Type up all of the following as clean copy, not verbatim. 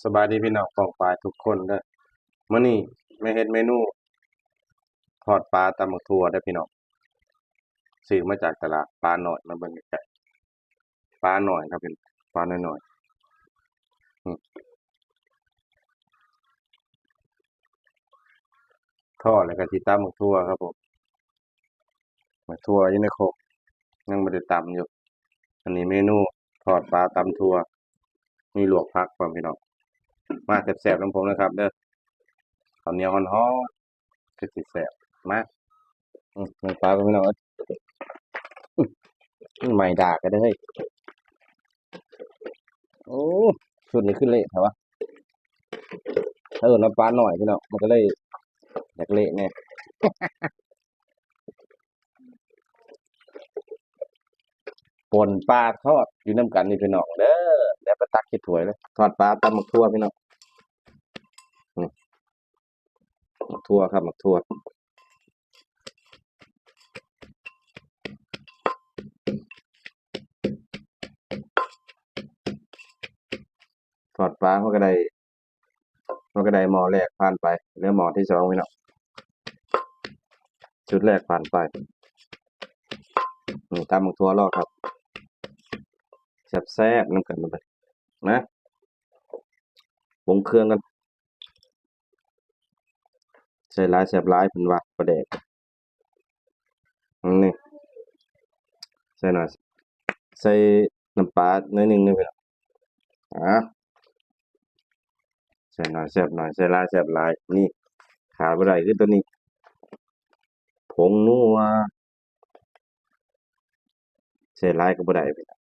สบายดีพี่น้องปองปลายทุกคนเด้อมื้อนี้แม่เฮ็ดเมนูทอดปลาตำบักถั่วเด้อพี่น้องซื้อมาจากตลาดปลาน้อยมาเบิ่งใกล้ๆปลาน้อยครับพี่ปลาน้อยๆทอดแล้วก็สิตำบักถั่วครับผมบักถั่วอยู่ในโครกยังบ่ได้ตำอยู่อันนี้เมนูทอดปลาตำถั่วมีลวกผักพร้อมพี่น้องมาแซ่บๆนำผมนะครับเด้อข้าวเหนียวร้อนๆคือสิแซ่บมาน้ำปลาก่อนพี่น้องเอ้ยไม่ดากก็ได้เฮ้ยโอ้ชุดนี้คือเละแท้วะ ถ้าเกิดน้ำปลาหน่อยพี่น้องมันก็เลยอยากเละแน่ป่นปลาทอดอยู่น้ำกันนี่พี่น้องเด้อเดี๋ยวไปตักขี้ถ้วยเลยทอดปลาตำหมักทั่วพี่น้องอืมหมักทั่วครับหมักทั่วทอดปลาเขาก็ได้หม้อแรกผ่านไปเหลือหม้อที่สองพี่น้องชุดแรกผ่านไปนี่ตำหมักทั่วรอครับแซ่บๆน้ำกันไปนะปรุงเครื่องกันใส่หลายแซ่บหลายเพิ่นว่าประเดกนี่ใส่หน่อยใส่น้ำปลาหน่อยหนึงนี่พี่น้องอ่ะ ใส่หน่อยแซ่บหน่อยใส่หลายแซ่บหลายนี่ขาดบ่ได้คือตัวนี้ผงนัวใส่หลายก็บ่ได้พี่น้อง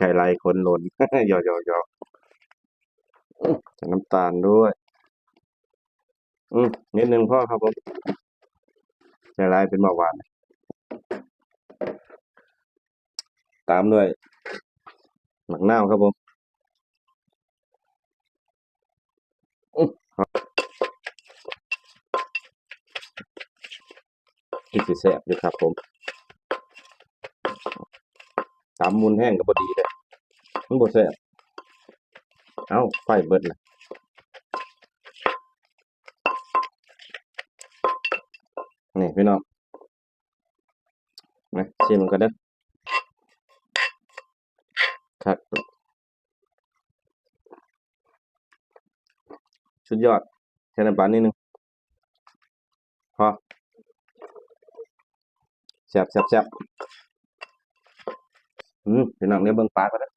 ไข่ลายคนหล่นหยอกๆใส่น้ำตาลด้วยนิดหนึ่งพอครับผมใส่หลายเป็นเบาหวานตามด้วยมะนาวครับผมที่สิแซ่บอยู่ครับผมตำมุนแห้งก็บ่ดีเด้อมันบ่แซ่บเอ้าไฟเบิดล่ะนี่พี่น้องมาชิมกันเด้อครับสุดยอดใส่น้ำปลานิดหนึ่งพอแซ่บพี่น้องเดี๋ยวเบิ่งปลาก่อนเด้อ